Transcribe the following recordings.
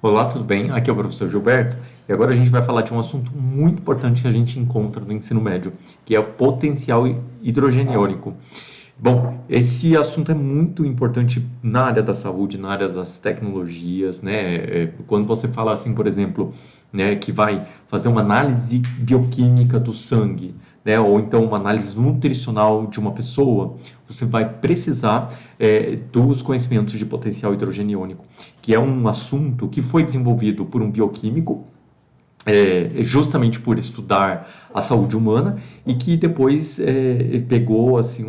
Olá, tudo bem? Aqui é o professor Gilberto e agora a gente vai falar de um assunto muito importante que a gente encontra no ensino médio, que é o potencial hidrogeniônico. Bom, esse assunto é muito importante na área da saúde, na área das tecnologias, né? Quando você fala assim, por exemplo, né, que vai fazer uma análise bioquímica do sangue, né, ou então uma análise nutricional de uma pessoa, você vai precisar dos conhecimentos de potencial hidrogeniônico, que é um assunto que foi desenvolvido por um bioquímico justamente por estudar a saúde humana e que depois pegou assim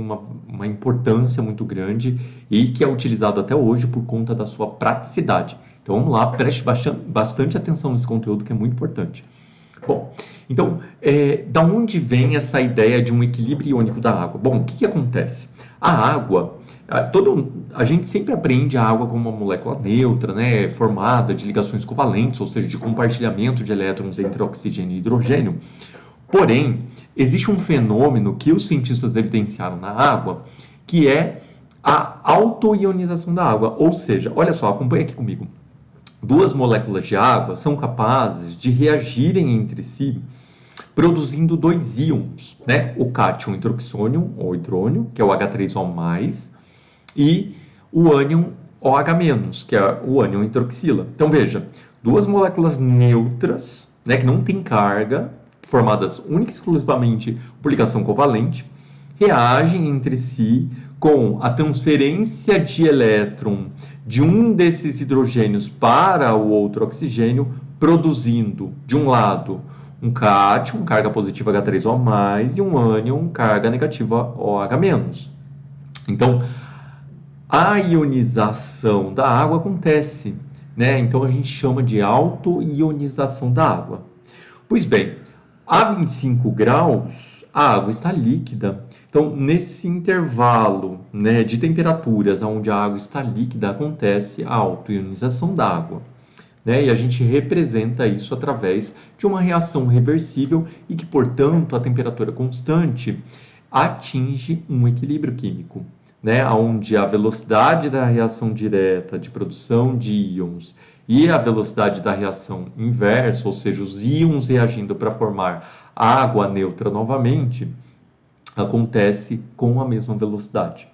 uma importância muito grande e que é utilizado até hoje por conta da sua praticidade. Então vamos lá, preste bastante atenção nesse conteúdo que é muito importante. Bom, então, da onde vem essa ideia de um equilíbrio iônico da água? Bom, o que acontece? A água, a gente sempre aprende a água como uma molécula neutra, né, formada de ligações covalentes, ou seja, de compartilhamento de elétrons entre oxigênio e hidrogênio. Porém, existe um fenômeno que os cientistas evidenciaram na água, que é a autoionização da água. Ou seja, olha só, acompanha aqui comigo. Duas moléculas de água são capazes de reagirem entre si produzindo dois íons, né? O cátion hidroxônio, ou hidrônio, que é o H3O+, e o ânion OH-, que é o ânion hidroxila. Então veja, duas moléculas neutras, né, que não têm carga, formadas única e exclusivamente por ligação covalente, reagem entre si com a transferência de elétron de um desses hidrogênios para o outro oxigênio, produzindo, de um lado, um cátion, carga positiva H3O+, e um ânion, carga negativa OH-. Então, a ionização da água acontece, né? Então a gente chama de autoionização da água. Pois bem, a 25 graus, a água está líquida. Então, nesse intervalo, né, de temperaturas onde a água está líquida, acontece a autoionização da água. Né? E a gente representa isso através de uma reação reversível e que, portanto, a temperatura constante atinge um equilíbrio químico, né? Onde a velocidade da reação direta de produção de íons e a velocidade da reação inversa, ou seja, os íons reagindo para formar água neutra novamente, acontece com a mesma velocidade.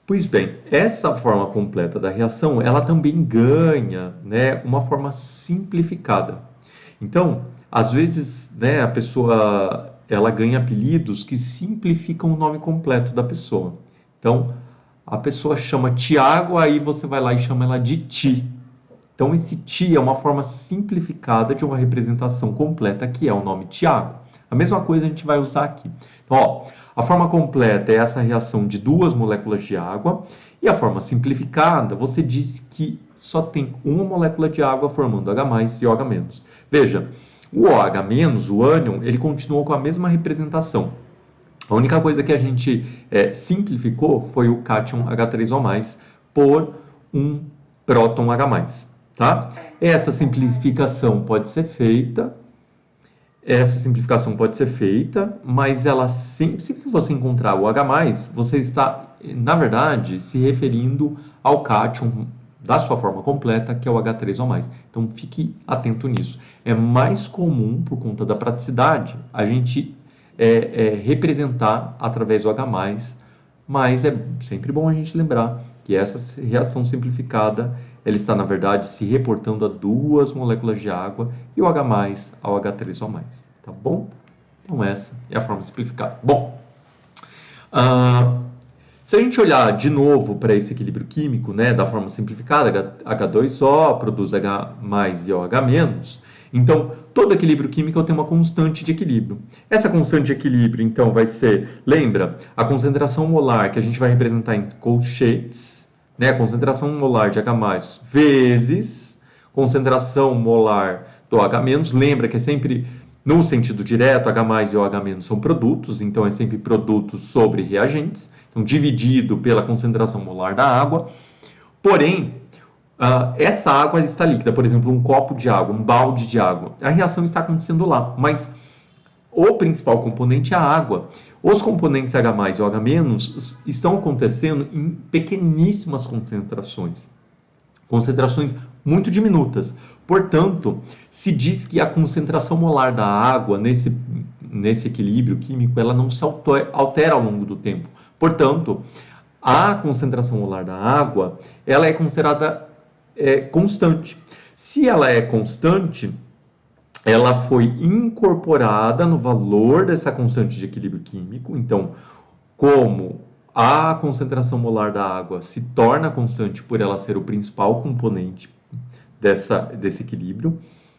Pois bem, essa forma completa da reação, ela também ganha, né, uma forma simplificada. Então, às vezes, né, a pessoa ela ganha apelidos que simplificam o nome completo da pessoa. Então, a pessoa chama Tiago, aí você vai lá e chama ela de Ti. Então, esse Ti é uma forma simplificada de uma representação completa, que é o nome Tiago. A mesma coisa a gente vai usar aqui. Então, ó, a forma completa é essa reação de duas moléculas de água, e a forma simplificada, você diz que só tem uma molécula de água formando H+ e OH-. Veja, o OH-, o ânion, ele continua com a mesma representação. A única coisa que a gente simplificou foi o cátion H3O+, por um próton H+. Tá? Essa simplificação pode ser feita, mas ela sempre que você encontrar o H+, você está, na verdade, se referindo ao cátion da sua forma completa, que é o H3O+. Então, fique atento nisso. É mais comum, por conta da praticidade, a gente representar através do H+, mas é sempre bom a gente lembrar que essa reação simplificada, ela está, na verdade, se reportando a duas moléculas de água e o H+ ao H3O+. Tá bom? Então, essa é a forma simplificada. Bom, se a gente olhar de novo para esse equilíbrio químico, né, da forma simplificada, H2O produz H+ e OH-, então, todo equilíbrio químico tem uma constante de equilíbrio. Essa constante de equilíbrio, então, vai ser, lembra, a concentração molar, que a gente vai representar em colchetes, né, a concentração molar de H+ vezes concentração molar do OH-, lembra que é sempre, no sentido direto, H+ e OH- são produtos, então é sempre produtos sobre reagentes, então dividido pela concentração molar da água. Porém, essa água está líquida, por exemplo, um copo de água, um balde de água, a reação está acontecendo lá, mas o principal componente é a água. Os componentes H+ e OH- estão acontecendo em pequeníssimas concentrações muito diminutas. Portanto, se diz que a concentração molar da água nesse equilíbrio químico, ela não se altera ao longo do tempo. Portanto, a concentração molar da água, ela é considerada constante. Se ela é constante, ela foi incorporada no valor dessa constante de equilíbrio químico. Então, como a concentração molar da água se torna constante por ela ser o principal componente desse equilíbrio,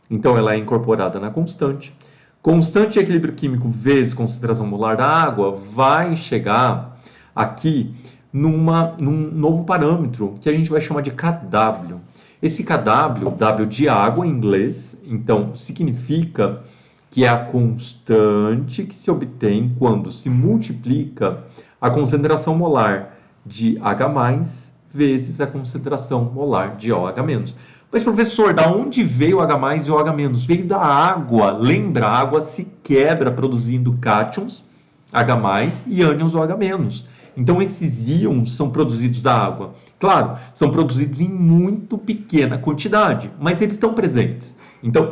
então ela é incorporada na constante. Constante de equilíbrio químico vezes concentração molar da água vai chegar aqui num novo parâmetro que a gente vai chamar de Kw. Esse Kw, W de água em inglês, então significa que é a constante que se obtém quando se multiplica a concentração molar de H+, vezes a concentração molar de OH-. Mas, professor, da onde veio o H+ e o OH-? Veio da água. Lembra? A água se quebra produzindo cátions, H+ e ânions OH-. Então, esses íons são produzidos da água. Claro, são produzidos em muito pequena quantidade, mas eles estão presentes. Então,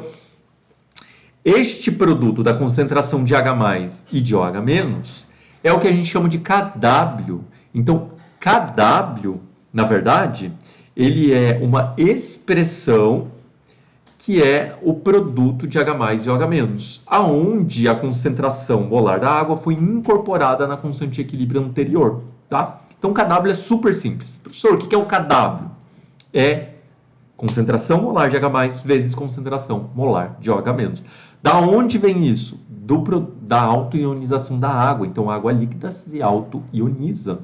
este produto da concentração de H+ e de OH- é o que a gente chama de Kw. Então, Kw, na verdade, ele é uma expressão que é o produto de H+ e OH-, aonde a concentração molar da água foi incorporada na constante de equilíbrio anterior, tá? Então, Kw é super simples. Professor, o que é o Kw? É concentração molar de H+ vezes concentração molar de OH-. Da onde vem isso? Da autoionização da água. Então, a água líquida se autoioniza.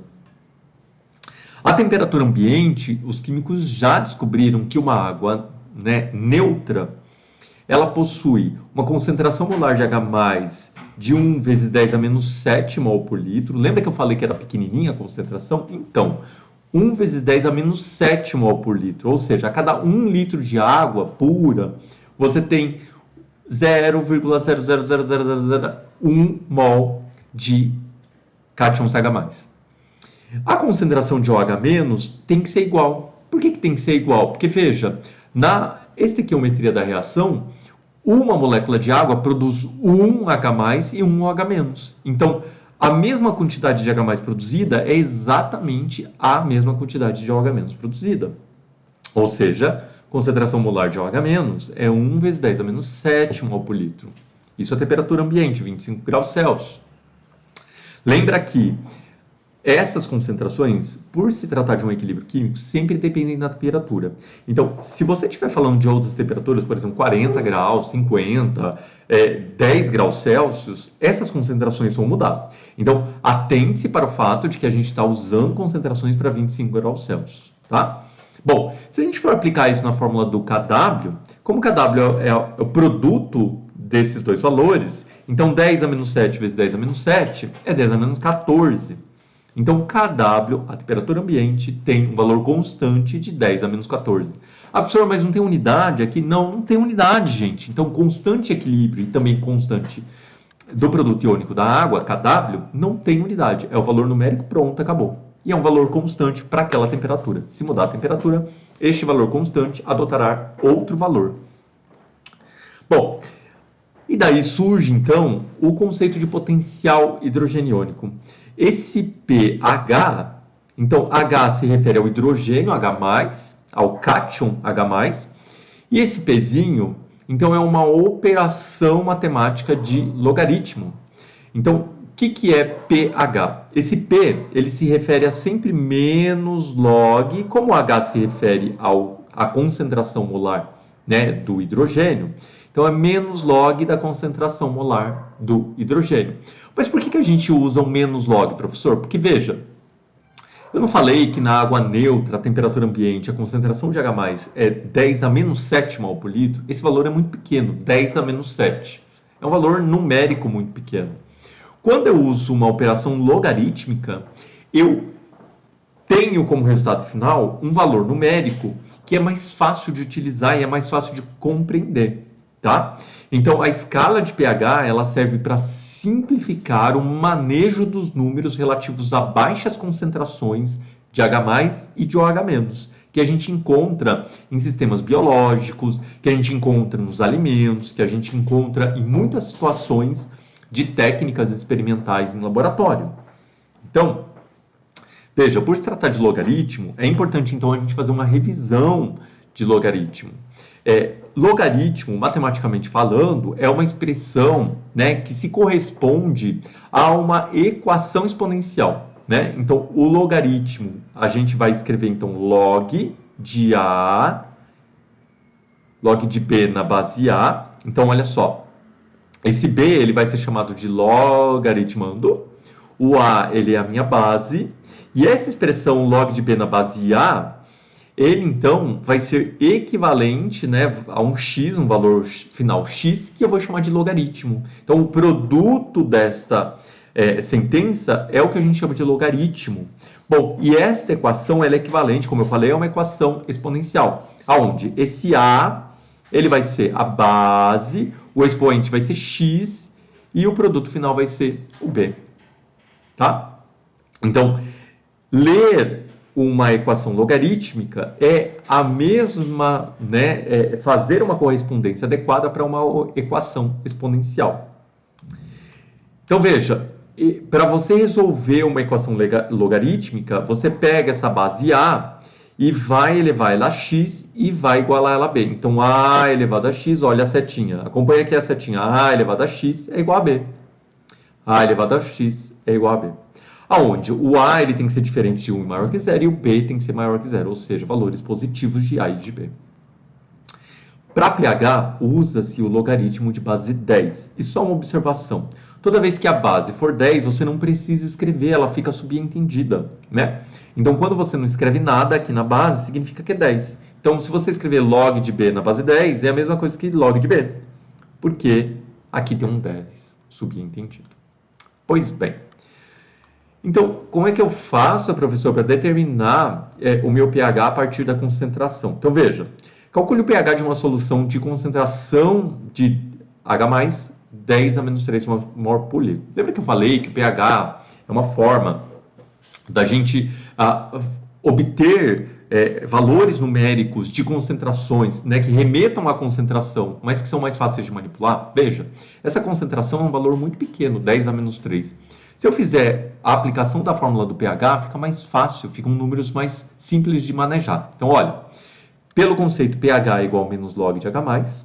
A temperatura ambiente, os químicos já descobriram que uma água neutra, ela possui uma concentração molar de H+ de 1 vezes 10 a menos 7 mol por litro. Lembra que eu falei que era pequenininha a concentração? Então, 1 vezes 10 a menos 7 mol por litro. Ou seja, a cada 1 litro de água pura, você tem 0,00001 mol de cátions H+. A concentração de OH- tem que ser igual. Por que tem que ser igual? Porque, veja, na estequiometria da reação, uma molécula de água produz um H+ e um OH-. Então, a mesma quantidade de H+ produzida é exatamente a mesma quantidade de OH- produzida. Ou seja, concentração molar de OH- é 1 vezes 10 a menos 7 mol por litro. Isso é a temperatura ambiente, 25 graus Celsius. Lembra que essas concentrações, por se tratar de um equilíbrio químico, sempre dependem da temperatura. Então, se você estiver falando de outras temperaturas, por exemplo, 40 graus, 50, 10 graus Celsius, essas concentrações vão mudar. Então, atente-se para o fato de que a gente está usando concentrações para 25 graus Celsius, tá? Bom, se a gente for aplicar isso na fórmula do Kw, como o Kw é o produto desses dois valores, então 10 a menos 7 vezes 10 a menos 7 é 10 a menos 14. Então, Kw, a temperatura ambiente, tem um valor constante de 10 a menos 14. Ah, professor, mas não tem unidade aqui? Não, não tem unidade, gente. Então, constante equilíbrio e também constante do produto iônico da água, Kw, não tem unidade. É o valor numérico, pronto, acabou. E é um valor constante para aquela temperatura. Se mudar a temperatura, este valor constante adotará outro valor. Bom, e daí surge, então, o conceito de potencial hidrogeniônico. Esse pH, então H se refere ao hidrogênio H+, ao cátion H+, e esse Pzinho, então, é uma operação matemática de logaritmo. Então, o que é pH? Esse P, ele se refere a sempre menos log, como o H se refere à concentração molar, do hidrogênio, então é menos log da concentração molar do hidrogênio. Mas por que a gente usa um menos log, professor? Porque, veja, eu não falei que na água neutra, a temperatura ambiente, a concentração de H+ é 10 a menos 7 mol por litro? Esse valor é muito pequeno, 10 a menos 7. É um valor numérico muito pequeno. Quando eu uso uma operação logarítmica, eu tenho como resultado final um valor numérico que é mais fácil de utilizar e é mais fácil de compreender, tá? Então, a escala de pH, ela serve para simplificar o manejo dos números relativos a baixas concentrações de H+ e de OH-. que a gente encontra em sistemas biológicos, que a gente encontra nos alimentos, que a gente encontra em muitas situações de técnicas experimentais em laboratório. Então, veja, por se tratar de logaritmo, é importante então a gente fazer uma revisão de logaritmo. Logaritmo, matematicamente falando, é uma expressão, né, que se corresponde a uma equação exponencial. Né? Então, o logaritmo, a gente vai escrever então log de A, log de B na base A. Então, olha só, esse B ele vai ser chamado de logaritmando, o A ele é a minha base, e essa expressão log de B na base A, ele então vai ser equivalente, né, a um x, um valor final x, que eu vou chamar de logaritmo. Então, o produto desta sentença é o que a gente chama de logaritmo. Bom, e esta equação ela é equivalente, como eu falei, a uma equação exponencial, aonde esse A ele vai ser a base, o expoente vai ser x e o produto final vai ser o B. Tá? Então, ler uma equação logarítmica é a mesma, né, fazer uma correspondência adequada para uma equação exponencial. Então, veja, para você resolver uma equação logarítmica, você pega essa base A e vai elevar ela a x e vai igualar ela a b. Então, A elevado a x, olha a setinha. Acompanha aqui a setinha. A elevado a x é igual a b. A elevado a x é igual a b. Aonde o A ele tem que ser diferente de 1 e maior que 0 e o B tem que ser maior que 0, ou seja, valores positivos de A e de B. Para pH, usa-se o logaritmo de base 10. E só uma observação. Toda vez que a base for 10, você não precisa escrever, ela fica subentendida, né? Então, quando você não escreve nada aqui na base, significa que é 10. Então, se você escrever log de B na base 10, é a mesma coisa que log de B. Porque aqui tem um 10 subentendido. Pois bem. Então, como é que eu faço, professor, para determinar o meu pH a partir da concentração? Então, veja, calcule o pH de uma solução de concentração de H+, 10 a menos 3 mol por litro. Lembra que eu falei que o pH é uma forma da gente obter valores numéricos de concentrações, né, que remetam à concentração, mas que são mais fáceis de manipular? Veja, essa concentração é um valor muito pequeno, 10 a menos 3. Se eu fizer a aplicação da fórmula do pH, fica mais fácil, ficam números mais simples de manejar. Então, olha, pelo conceito pH é igual a menos log de H+,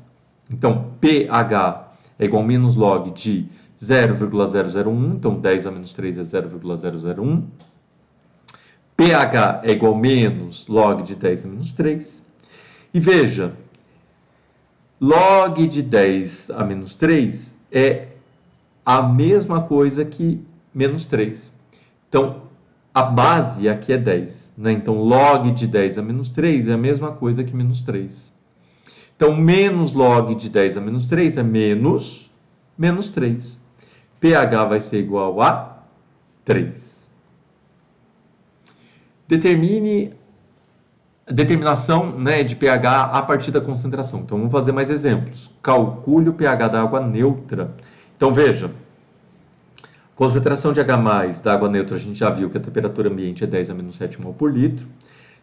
então pH é igual a menos log de 0,001, então 10 a menos 3 é 0,001. pH é igual a menos log de 10 a menos 3. E veja, log de 10 a menos 3 é a mesma coisa que menos 3. Então, a base aqui é 10, né? Então, log de 10 a menos 3 é a mesma coisa que menos 3. Então, menos log de 10 a menos 3 é menos 3. pH vai ser igual a 3. Determine a determinação, né, de pH a partir da concentração. Então, vamos fazer mais exemplos. Calcule o pH da água neutra. Então, veja. Concentração de H+, da água neutra, a gente já viu que a temperatura ambiente é 10 a menos 7 mol por litro.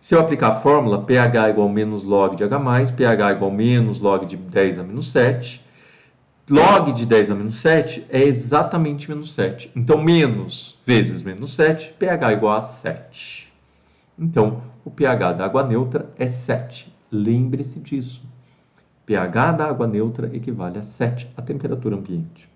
Se eu aplicar a fórmula, pH igual a menos log de H+, pH igual a menos log de 10 a menos 7. Log de 10 a menos 7 é exatamente menos 7. Então, menos vezes menos 7, pH igual a 7. Então, o pH da água neutra é 7. Lembre-se disso. pH da água neutra equivale a 7, a temperatura ambiente.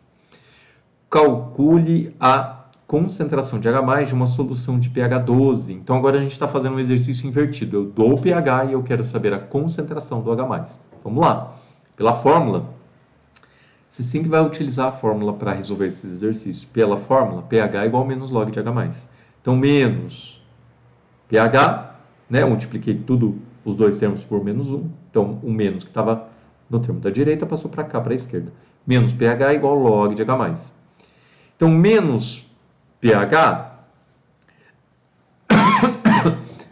Calcule a concentração de H+ de uma solução de pH 12. Então, agora a gente está fazendo um exercício invertido. Eu dou o pH e eu quero saber a concentração do H+. Vamos lá. Pela fórmula, você sempre vai utilizar a fórmula para resolver esses exercícios. Pela fórmula, pH igual a menos log de H+. Então, menos pH, né? Eu multipliquei tudo, os dois termos por menos 1. Então, o menos que estava no termo da direita passou para cá, para a esquerda. Menos pH igual a log de H+. Então, menos pH,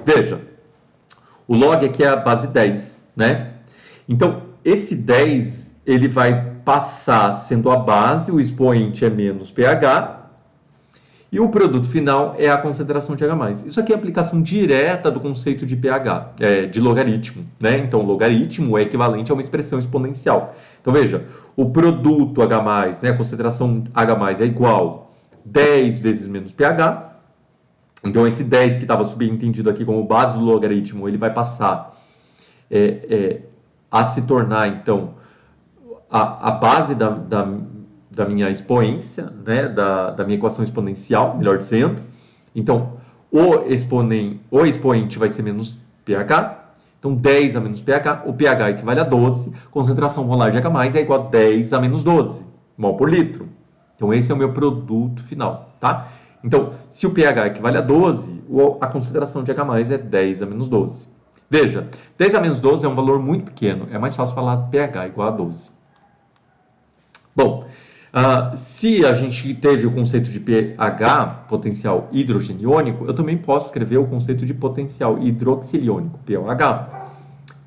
veja, o log aqui é a base 10, né? Então, esse 10, ele vai passar sendo a base, o expoente é menos pH, E o produto final é a concentração de H+. Isso aqui é aplicação direta do conceito de pH, de logaritmo, né? Então, logaritmo é equivalente a uma expressão exponencial. Então, veja, o produto H+, né, a concentração H+, é igual 10 vezes menos pH. Então, esse 10 que estava subentendido aqui como base do logaritmo, ele vai passar a se tornar, então, a base da minha expoência, né, da minha equação exponencial, melhor dizendo. Então, o expoente vai ser menos pH. Então, 10 a menos pH, o pH equivale a 12, concentração molar de H+, é igual a 10 a menos 12 mol por litro. Então, esse é o meu produto final, tá? Então, se o pH equivale a 12, a concentração de H+ é 10 a menos 12. Veja, 10 a menos 12 é um valor muito pequeno, é mais fácil falar pH igual a 12. Bom, se a gente teve o conceito de pH, potencial hidrogeniônico, eu também posso escrever o conceito de potencial hidroxiliônico, POH.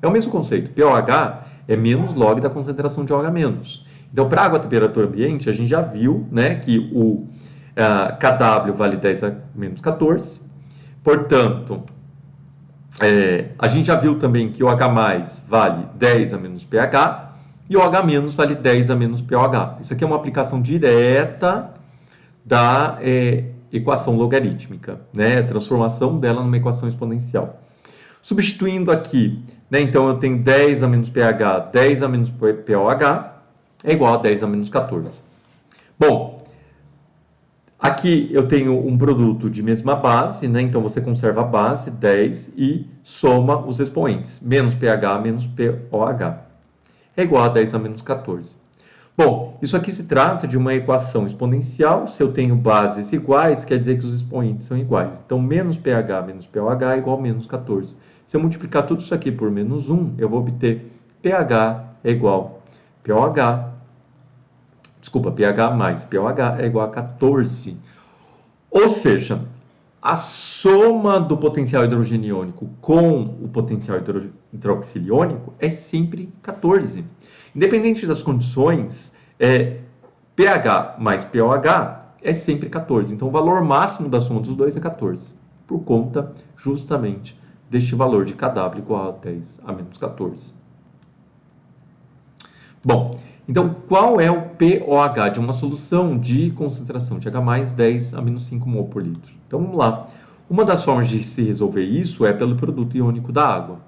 É o mesmo conceito, POH é menos log da concentração de OH-. Então, para água a temperatura ambiente, a gente já viu, né, que o KW vale 10 a menos 14. Portanto, a gente já viu também que o H+ vale 10 a menos pH e o H- vale 10 a menos pOH. Isso aqui é uma aplicação direta da equação logarítmica, né? Transformação dela numa equação exponencial. Substituindo aqui, né, então eu tenho 10 a menos pH, 10 a menos pOH é igual a 10 a menos 14. Bom, aqui eu tenho um produto de mesma base, né? Então você conserva a base, 10, e soma os expoentes. Menos pH menos pOH é igual a 10 a menos 14. Bom, isso aqui se trata de uma equação exponencial. Se eu tenho bases iguais, quer dizer que os expoentes são iguais. Então, menos pH menos pOH é igual a menos 14. Se eu multiplicar tudo isso aqui por menos 1, eu vou obter pH é igual a pOH. Desculpa, pH mais pOH é igual a 14. Ou seja, a soma do potencial hidrogeniônico com o potencial hidroxiliônico é sempre 14. Independente das condições, pH mais pOH é sempre 14. Então, o valor máximo da soma dos dois é 14, por conta justamente deste valor de KW igual a 10 a menos 14. Bom, então, qual é o pOH de uma solução de concentração de H+, 10 a menos 5 mol por litro? Então, vamos lá. Uma das formas de se resolver isso é pelo produto iônico da água,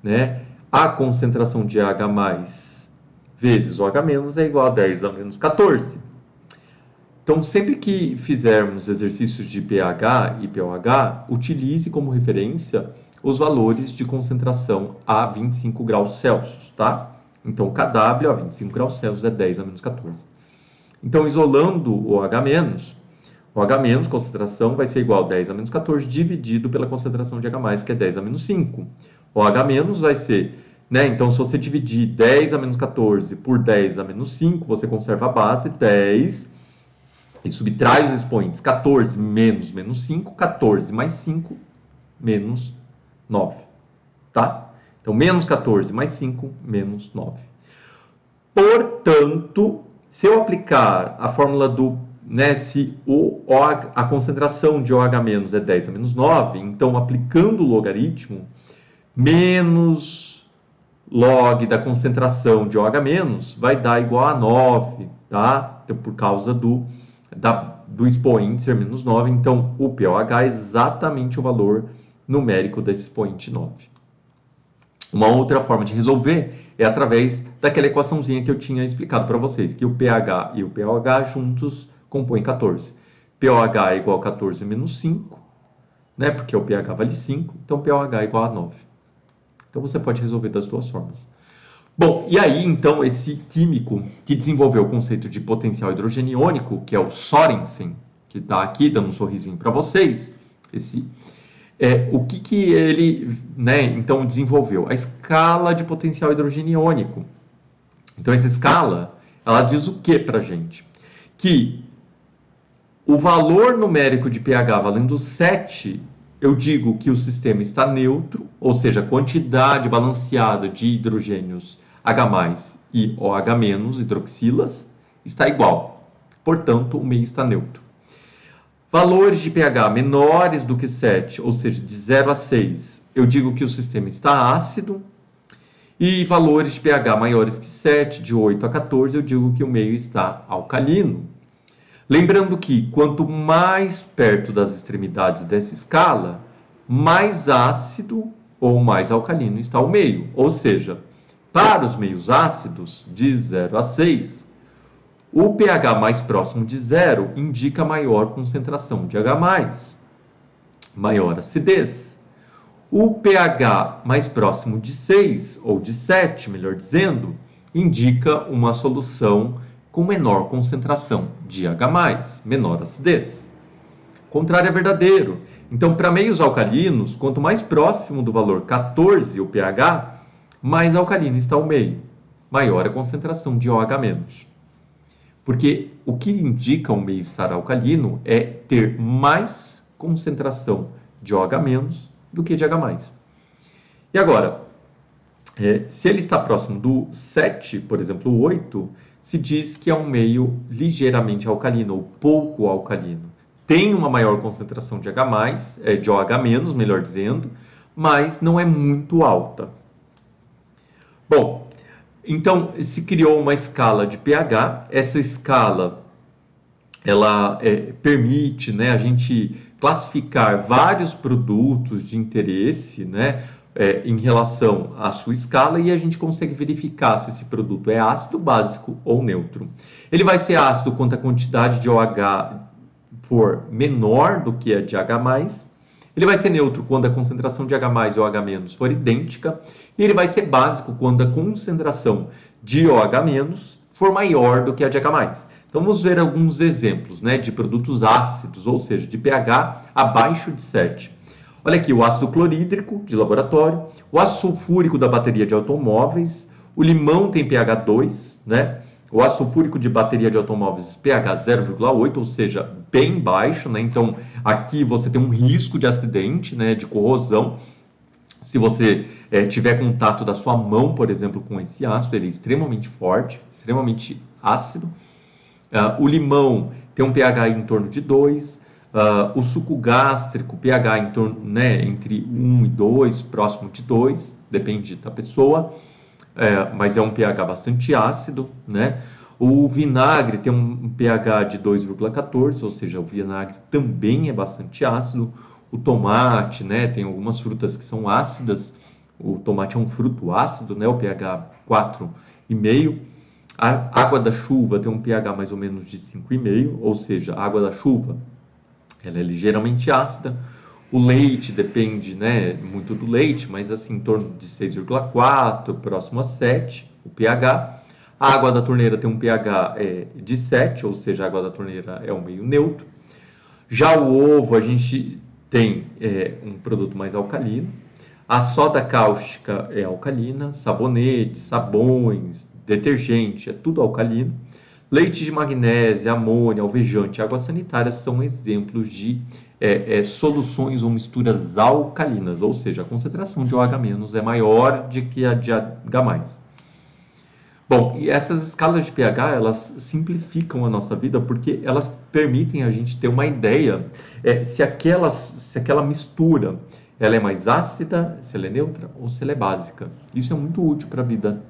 né? A concentração de H+ vezes o H- é igual a 10 a menos 14. Então, sempre que fizermos exercícios de pH e pOH, utilize como referência os valores de concentração a 25 graus Celsius, tá? Então, KW a 25 graus Celsius é 10 a menos 14. Então, isolando o H-, o H-, concentração, vai ser igual a 10 a menos 14 dividido pela concentração de H+, que é 10 a menos 5. O H- vai ser, né? Então, se você dividir 10 a menos 14 por 10 a menos 5, você conserva a base, 10, e subtrai os expoentes, 14 menos menos 5, 14 mais 5, menos 9, tá? Então, menos 14 mais 5, menos 9. Portanto, se eu aplicar a fórmula do, né, se a concentração de OH- é 10 a menos 9, então, aplicando o logaritmo, menos log da concentração de OH- vai dar igual a 9, tá? Então, por causa do expoente ser menos 9, então, o pOH é exatamente o valor numérico desse expoente 9. Uma outra forma de resolver é através daquela equaçãozinha que eu tinha explicado para vocês, que o pH e o pOH juntos compõem 14. pOH é igual a 14 menos 5, né? Porque o pH vale 5, então pOH é igual a 9. Então você pode resolver das duas formas. Bom, e aí então esse químico que desenvolveu o conceito de potencial hidrogeniônico, que é o Sorensen, que está aqui dando um sorrisinho para vocês, o que ele, né, então desenvolveu? A escala de potencial hidrogeniônico. Então essa escala, ela diz o que para a gente? Que o valor numérico de pH valendo 7, eu digo que o sistema está neutro, ou seja, a quantidade balanceada de hidrogênios H+ e OH- hidroxilas está igual. Portanto, o meio está neutro. Valores de pH menores do que 7, ou seja, de 0 a 6, eu digo que o sistema está ácido. E valores de pH maiores que 7, de 8 a 14, eu digo que o meio está alcalino. Lembrando que quanto mais perto das extremidades dessa escala, mais ácido ou mais alcalino está o meio. Ou seja, para os meios ácidos, de 0 a 6, o pH mais próximo de 0 indica maior concentração de H+, maior acidez. O pH mais próximo de 6, ou de 7, melhor dizendo, indica uma solução com menor concentração de H+, menor acidez. O contrário é verdadeiro. Então, para meios alcalinos, quanto mais próximo do valor 14 o pH, mais alcalino está o meio, maior a concentração de OH-. Porque o que indica o meio estar alcalino é ter mais concentração de OH- do que de H+. E agora, se ele está próximo do 7, por exemplo, o 8, se diz que é um meio ligeiramente alcalino, ou pouco alcalino. Tem uma maior concentração de H+, de OH-, melhor dizendo, mas não é muito alta. Bom, então se criou uma escala de pH. Essa escala ela permite, né, a gente classificar vários produtos de interesse, né, em relação à sua escala, e a gente consegue verificar se esse produto é ácido, básico ou neutro. Ele vai ser ácido quando a quantidade de OH for menor do que a de H+, ele vai ser neutro quando a concentração de H+ e OH- for idêntica, e ele vai ser básico quando a concentração de OH- for maior do que a de H+. Então vamos ver alguns exemplos, né, de produtos ácidos, ou seja, de pH abaixo de 7. Olha aqui, o ácido clorídrico de laboratório, o ácido sulfúrico da bateria de automóveis, o limão tem pH 2, né? O ácido sulfúrico de bateria de automóveis pH 0,8, ou seja, bem baixo, né? Então aqui você tem um risco de acidente, né, de corrosão. Se você tiver contato da sua mão, por exemplo, com esse ácido, ele é extremamente forte, extremamente ácido. O limão tem um pH em torno de 2. O suco gástrico, pH em torno, né, entre 1 e 2, próximo de 2, depende da pessoa, mas é um pH bastante ácido, né? O vinagre tem um pH de 2,14, ou seja, o vinagre também é bastante ácido. O tomate, né, tem algumas frutas que são ácidas. O tomate é um fruto ácido, né, o pH 4,5. A água da chuva tem um pH mais ou menos de 5,5, ou seja, a água da chuva ela é ligeiramente ácida. O leite depende, né, muito do leite, mas assim, em torno de 6,4, próximo a 7, o pH. A água da torneira tem um pH de 7, ou seja, a água da torneira é um meio neutro. Já o ovo, a gente tem um produto mais alcalino. A soda cáustica é alcalina, sabonetes, sabões, detergente, é tudo alcalino. Leite de magnésio, amônia, alvejante, água sanitária são exemplos de soluções ou misturas alcalinas, ou seja, a concentração de OH- é maior do que a de H+. Bom, e essas escalas de pH, elas simplificam a nossa vida porque elas permitem a gente ter uma ideia se aquela mistura ela é mais ácida, se ela é neutra ou se ela é básica. Isso é muito útil para a vida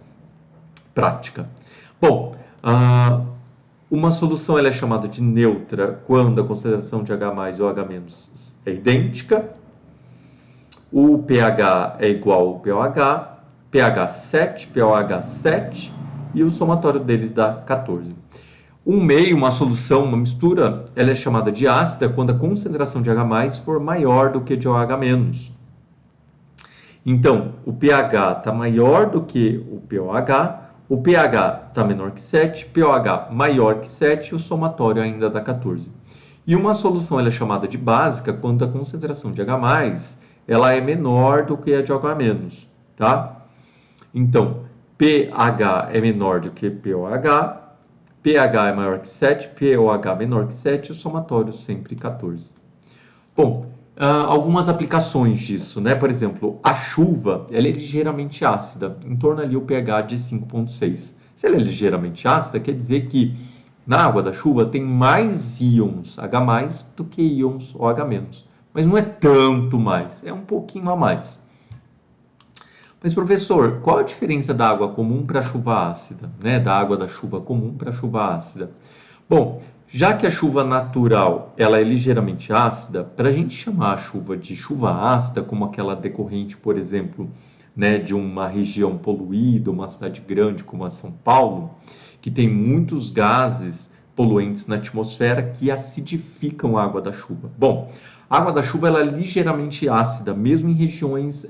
prática. Bom, uma solução ela é chamada de neutra quando a concentração de H+ ou H- é idêntica, o pH é igual ao pOH, pH 7, pOH 7, e o somatório deles dá 14. Um meio, uma solução, uma mistura, ela é chamada de ácida quando a concentração de H+ for maior do que de OH-. Então, o pH está maior do que o pOH, o pH está menor que 7, pOH maior que 7 e o somatório ainda dá 14. E uma solução ela é chamada de básica quando a concentração de H+, ela é menor do que a de OH-, tá? Então, pH é menor do que pOH, pH é maior que 7, pOH menor que 7 e o somatório sempre 14. Bom, algumas aplicações disso, né? Por exemplo, a chuva ela é ligeiramente ácida, em torno ali o pH de 5,6. Se ela é ligeiramente ácida, quer dizer que Na água da chuva tem mais íons H+, do que íons OH-. Mas não é tanto mais, é um pouquinho a mais. Mas, professor, qual a diferença da água comum para a chuva ácida, né? Da água da chuva comum para a chuva ácida? Bom, já que a chuva natural ela é ligeiramente ácida, para a gente chamar a chuva de chuva ácida, como aquela decorrente, por exemplo, né, de uma região poluída, uma cidade grande como a São Paulo, que tem muitos gases poluentes na atmosfera que acidificam a água da chuva. Bom, a água da chuva ela é ligeiramente ácida, mesmo em regiões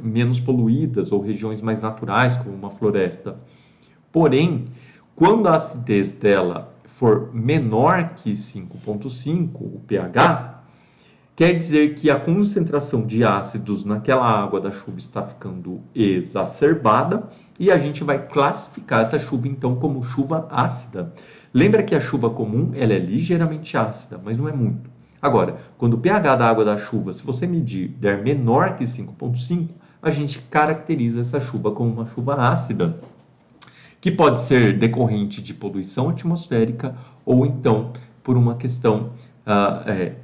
menos poluídas ou regiões mais naturais, como uma floresta. Porém, quando a acidez dela for menor que 5,5, o pH, quer dizer que a concentração de ácidos naquela água da chuva está ficando exacerbada e a gente vai classificar essa chuva então como chuva ácida. Lembra que a chuva comum ela é ligeiramente ácida, mas não é muito. Agora, quando o pH da água da chuva, se você medir, der menor que 5,5, a gente caracteriza essa chuva como uma chuva ácida, que pode ser decorrente de poluição atmosférica ou então por uma questão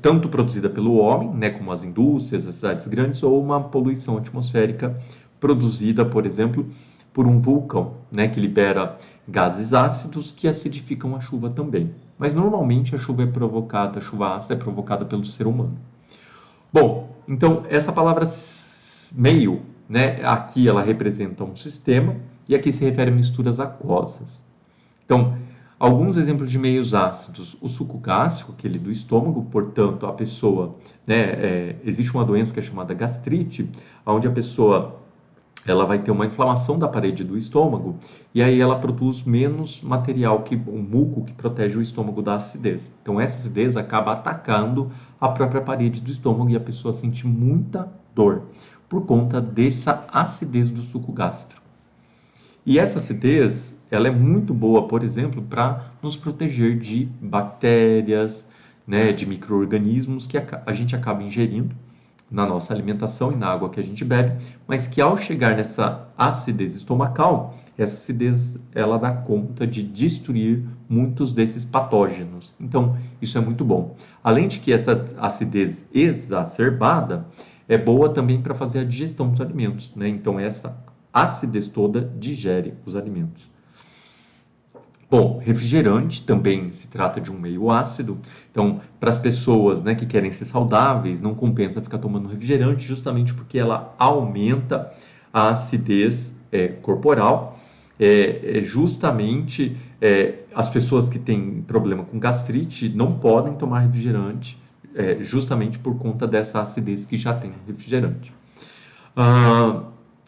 tanto produzida pelo homem, né, como as indústrias, as cidades grandes, ou uma poluição atmosférica produzida, por exemplo, por um vulcão, né, que libera gases ácidos que acidificam a chuva também. Mas normalmente a chuva ácida é provocada pelo ser humano. Bom, então essa palavra meio, né, aqui ela representa um sistema e aqui se refere a misturas aquosas. Então, alguns exemplos de meios ácidos, o suco gástrico, aquele do estômago, portanto, a pessoa, né, existe uma doença que é chamada gastrite, onde a pessoa ela vai ter uma inflamação da parede do estômago e aí ela produz menos material, um muco que protege o estômago da acidez. Então, essa acidez acaba atacando a própria parede do estômago e a pessoa sente muita dor por conta dessa acidez do suco gástrico. E essa acidez, ela é muito boa, por exemplo, para nos proteger de bactérias, né, de micro-organismos que a gente acaba ingerindo na nossa alimentação e na água que a gente bebe, mas que ao chegar nessa acidez estomacal, essa acidez ela dá conta de destruir muitos desses patógenos. Então, isso é muito bom. Além de que essa acidez exacerbada é boa também para fazer a digestão dos alimentos, né? Então, essa acidez toda digere os alimentos. Bom, refrigerante também se trata de um meio ácido, então para as pessoas, né, que querem ser saudáveis, não compensa ficar tomando refrigerante justamente porque ela aumenta a acidez corporal. Justamente as pessoas que têm problema com gastrite não podem tomar refrigerante justamente por conta dessa acidez que já tem no refrigerante.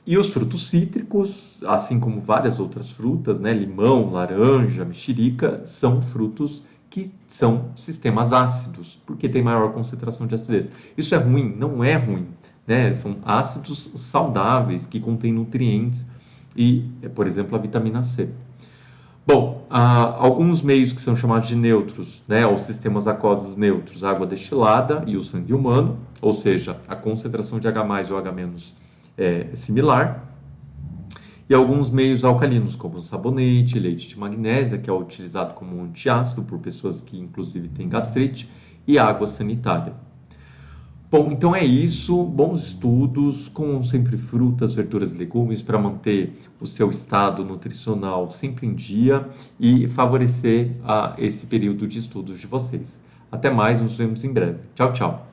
E os frutos cítricos, assim como várias outras frutas, né, limão, laranja, mexerica, são frutos que são sistemas ácidos, porque tem maior concentração de acidez. Isso é ruim? Não é ruim, né? São ácidos saudáveis que contêm nutrientes e, por exemplo, a vitamina C. Bom, alguns meios que são chamados de neutros, né, ou sistemas aquosos neutros, a água destilada e o sangue humano, ou seja, a concentração de H+ ou H- similar, e alguns meios alcalinos, como o sabonete, leite de magnésia, que é utilizado como antiácido por pessoas que inclusive têm gastrite, e água sanitária. Bom, então é isso, bons estudos, com sempre frutas, verduras e legumes para manter o seu estado nutricional sempre em dia e favorecer esse período de estudos de vocês. Até mais, nos vemos em breve. Tchau, tchau.